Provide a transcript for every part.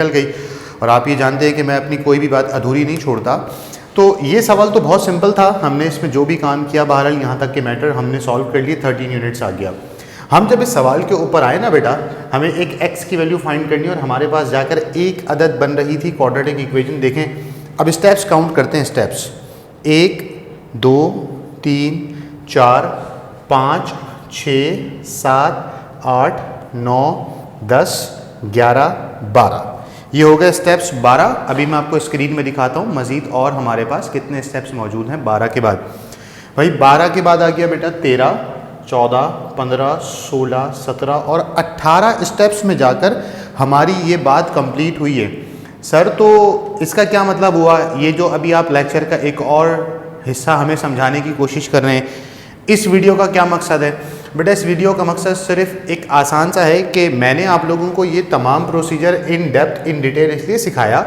निकल गई। और आप ये जानते हैं कि मैं अपनी कोई भी बात अधूरी नहीं छोड़ता। तो ये सवाल तो बहुत सिंपल था, हमने इसमें जो भी काम किया बहरहाल यहाँ तक के मैटर हमने सॉल्व कर लिए, 13 यूनिट्स आ गया। हम जब इस सवाल के ऊपर आए ना बेटा, हमें एक x की वैल्यू फाइंड करनी है और हमारे पास जाकर एक अदद बन रही थी क्वाड्रेटिक इक्वेशन। देखें अब स्टेप्स काउंट करते हैं, स्टेप्स 1 2 3 4 5 6 7 8 9 10 11 12, ये हो गए स्टेप्स 12। अभी मैं आपको स्क्रीन में दिखाता हूँ मज़ीद और हमारे पास कितने स्टेप्स मौजूद हैं 12 के बाद। भाई 12 के बाद आ गया बेटा 13 14 15 16 17 और 18 स्टेप्स में जाकर हमारी ये बात कंप्लीट हुई है। सर तो इसका क्या मतलब हुआ? ये जो अभी आप लेक्चर का एक और हिस्सा हमें समझाने की कोशिश कर रहे हैं, इस वीडियो का क्या मकसद है? बेटा इस वीडियो का मकसद सिर्फ एक आसान सा है कि मैंने आप लोगों को ये तमाम procedure in depth in detail इसलिए सिखाया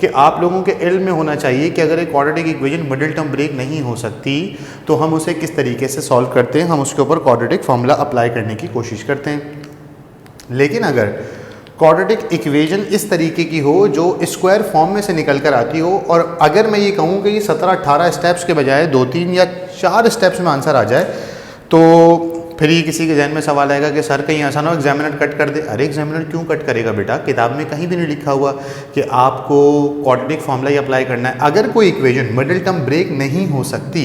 कि आप लोगों के इल्म में होना चाहिए कि अगर एक quadratic equation middle term break नहीं हो सकती तो हम उसे किस तरीके से सॉल्व करते हैं, हम उसके ऊपर क्वाड्रेटिक फार्मूला अप्लाई करने की कोशिश करते हैं। लेकिन अगर क्वाड्रेटिक इक्वेशन इस तरीके की हो जो स्क्वायर फॉर्म में से निकल कर आती हो, और अगर मैं ये कहूँ कि ये 17-18 स्टेप्स के बजाय 2-3 या 4 स्टेप्स में आंसर आ जाए, तो फिर ये किसी के जहन में सवाल आएगा कि सर कहीं ऐसा ना हो एग्जामिनर कट कर दे। अरे एग्जामिनर क्यों कट करेगा बेटा? किताब में कहीं भी नहीं लिखा हुआ कि आपको क्वाड्रेटिक फार्मूला ही अप्लाई करना है। अगर कोई इक्वेशन मिडिल टर्म ब्रेक नहीं हो सकती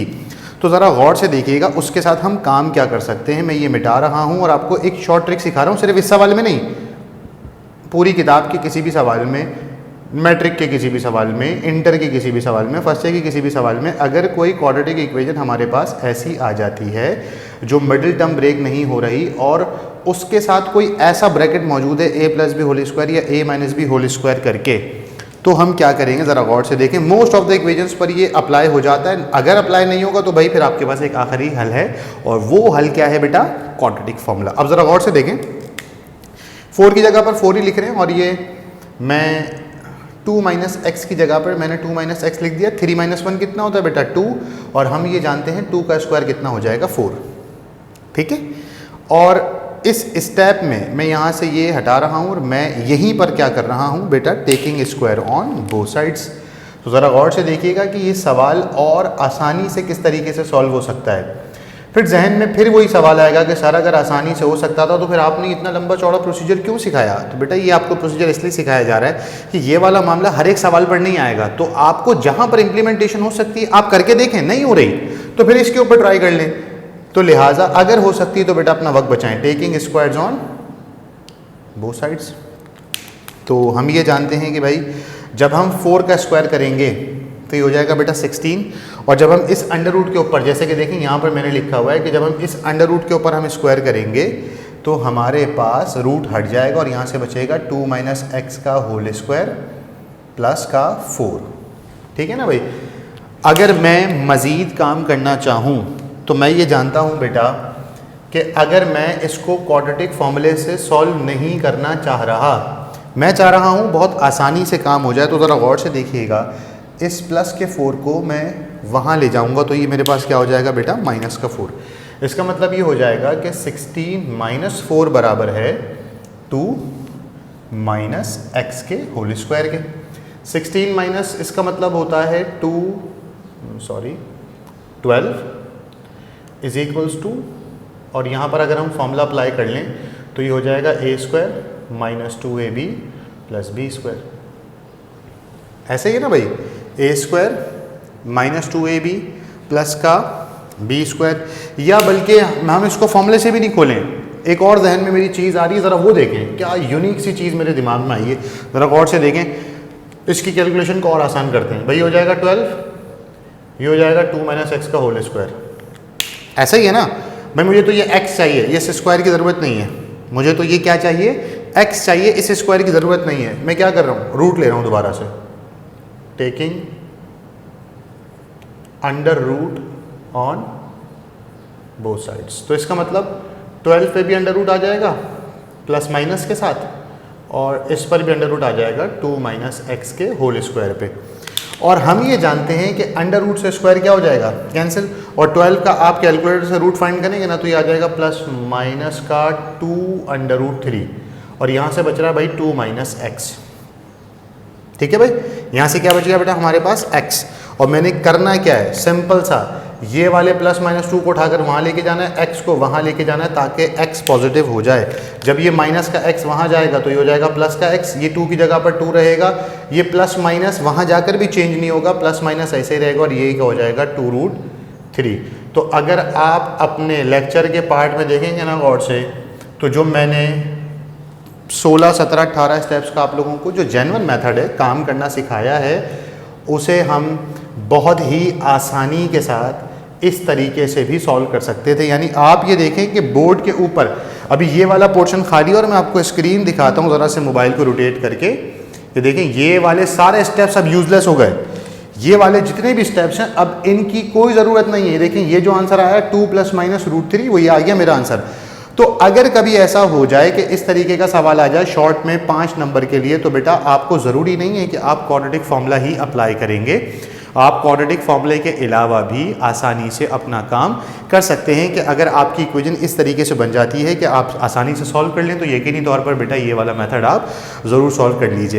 तो ज़रा गौर से देखिएगा उसके साथ हम काम क्या कर सकते हैं। मैं ये मिटा रहा हूँ और आपको एक शॉर्ट ट्रिक सिखा रहा हूँ, सिर्फ इस सवाल में नहीं, पूरी किताब के किसी भी सवाल में, मैट्रिक के किसी भी सवाल में, इंटर के किसी भी सवाल में, फर्स्ट ईयर के किसी भी सवाल में, अगर कोई क्वाड्रेटिक इक्वेशन हमारे पास ऐसी आ जाती है जो मिडिल टर्म ब्रेक नहीं हो रही और उसके साथ कोई ऐसा ब्रैकेट मौजूद है a plus B whole square या a minus B whole square करके, तो हम क्या करेंगे ज़रा गौर से देखें। मोस्ट ऑफ द इक्वेशंस पर ये अप्लाई हो जाता है। अगर अप्लाई नहीं होगा तो भाई फिर आपके पास एक आखिरी हल है, और वो हल क्या है बेटा? Quadratic formula. अब ज़रा गौर से देखें, 4 की जगह पर 4 ही लिख रहे हैं और ये मैं 2 माइनस एक्स की जगह पर मैंने 2 माइनस एक्स लिख दिया। 3 माइनस 1 कितना होता है बेटा? 2, और हम ये जानते हैं 2 का स्क्वायर कितना हो जाएगा? 4। ठीक है, और इस स्टेप में मैं यहाँ से ये हटा रहा हूँ और मैं यहीं पर क्या कर रहा हूँ बेटा? Taking square on both sides. तो ज़रा गौर से देखिएगा कि ये सवाल और आसानी से किस तरीके से सॉल्व हो सकता है। फिर जहन में फिर वही सवाल आएगा कि सर अगर आसानी से हो सकता था तो फिर आपने इतना लंबा चौड़ा प्रोसीजर क्यों सिखाया? तो बेटा ये आपको प्रोसीजर इसलिए सिखाया जा रहा है कि ये वाला मामला हर एक सवाल पर नहीं आएगा, तो आपको जहाँ पर इम्प्लीमेंटेशन हो सकती है आप करके देखें, नहीं हो रही तो फिर इसके ऊपर ट्राई कर लें। तो लिहाजा अगर हो सकती है तो बेटा अपना वक्त बचाएं। Taking squares on both sides. तो हम ये जानते हैं कि भाई जब हम 4 का स्क्वायर करेंगे तो ये हो जाएगा बेटा 16, और जब हम इस अंडर रूट के ऊपर, जैसे कि देखें यहाँ पर मैंने लिखा हुआ है कि जब हम इस अंडर रूट के ऊपर हम स्क्वायर करेंगे तो हमारे पास रूट हट जाएगा और यहाँ से बचेगा 2 माइनस एक्स का होल स्क्वायर प्लस का 4। ठीक है ना भाई? अगर मैं मज़ीद काम करना चाहूँ तो मैं ये जानता हूँ बेटा कि अगर मैं इसको क्वाड्रेटिक फार्मूले से सॉल्व नहीं करना चाह रहा, मैं चाह रहा हूँ बहुत आसानी से काम हो जाए, तो ज़रा गौर से देखिएगा, इस प्लस के 4 को मैं वहाँ ले जाऊँगा तो ये मेरे पास क्या हो जाएगा बेटा? माइनस का 4। इसका मतलब ये हो जाएगा कि 16 माइनस 4 बराबर है 2 माइनस एक्स के होल स्क्वायर के। 16 माइनस इसका मतलब होता है 12 इज इक्वल्स टू, और यहाँ पर अगर हम फॉर्मूला अप्लाई कर लें तो ये हो जाएगा a square minus 2ab plus B square. ऐसे ही है ना भाई? a square minus 2ab plus का b स्क्वायर, या बल्कि हम इसको फॉर्मूले से भी नहीं खोलें, एक और जहन में मेरी चीज़ आ रही है, ज़रा वो देखें, क्या यूनिक सी चीज़ मेरे दिमाग में आई है, ज़रा गौर से देखें। इसकी कैलकुलेशन को और आसान करते हैं। भाई हो जाएगा 12, ये हो जाएगा 2 माइनस एक्स का होल स्क्वायर। ऐसा ही है ना भाई? मुझे तो ये x चाहिए, ये इस स्क्वायर की ज़रूरत नहीं है, मुझे तो ये क्या चाहिए? x चाहिए, इस स्क्वायर की ज़रूरत नहीं है। मैं क्या कर रहा हूँ? रूट ले रहा हूँ दोबारा से, taking under root on both sides. तो इसका मतलब 12 पे भी अंडर रूट आ जाएगा प्लस माइनस के साथ, और इस पर भी अंडर रूट आ जाएगा 2 माइनस एक्स के होल स्क्वायर पे। और हम ये जानते हैं कि अंडर रूट से स्क्वायर क्या हो जाएगा? कैंसिल, और 12 का आप कैलकुलेटर से रूट फाइंड करेंगे ना तो ये आ जाएगा प्लस माइनस का 2 अंडर रूट 3, और यहाँ से बच रहा है भाई 2 माइनस एक्स। ठीक है भाई, यहाँ से क्या बच गया बेटा हमारे पास x, और मैंने करना क्या है, सिंपल सा, ये वाले प्लस माइनस 2 को उठाकर वहाँ लेके जाना है, x को वहाँ लेके जाना है ताकि x पॉजिटिव हो जाए। जब ये माइनस का x वहाँ जाएगा तो ये हो जाएगा प्लस का x, ये 2 की जगह पर 2 रहेगा, ये प्लस माइनस वहाँ जाकर भी चेंज नहीं होगा, प्लस माइनस ऐसे ही रहेगा और ये क्या हो जाएगा 2√3। तो अगर आप अपने लेक्चर के पार्ट में देखेंगे ना गौर से, तो जो मैंने 16, 17, 18 स्टेप्स का आप लोगों को जो जेन्युइन मेथड है काम करना सिखाया है, उसे हम बहुत ही आसानी के साथ इस तरीके से भी सॉल्व कर सकते थे। यानी आप ये देखें कि बोर्ड के ऊपर अभी ये वाला पोर्शन खाली है और मैं आपको स्क्रीन दिखाता हूँ ज़रा से मोबाइल को रोटेट करके। ये देखें ये वाले सारे स्टेप्स अब यूजलेस हो गए, ये वाले जितने भी स्टेप्स हैं अब इनकी कोई ज़रूरत नहीं है। देखें ये जो आंसर आया 2 + -√3 वही आ गया मेरा आंसर। तो अगर कभी ऐसा हो जाए कि इस तरीके का सवाल आ जाए शॉर्ट में 5 नंबर के लिए, तो बेटा आपको ज़रूरी नहीं है कि आप क्वाड्रेटिक फार्मूला ही अप्लाई करेंगे, आप क्वाड्रेटिक फार्मूले के अलावा भी आसानी से अपना काम कर सकते हैं। कि अगर आपकी इक्वेशन इस तरीके से बन जाती है कि आप आसानी से सॉल्व कर लें, तो यकीनी तौर पर बेटा ये वाला मेथड आप ज़रूर सॉल्व कर लीजिए।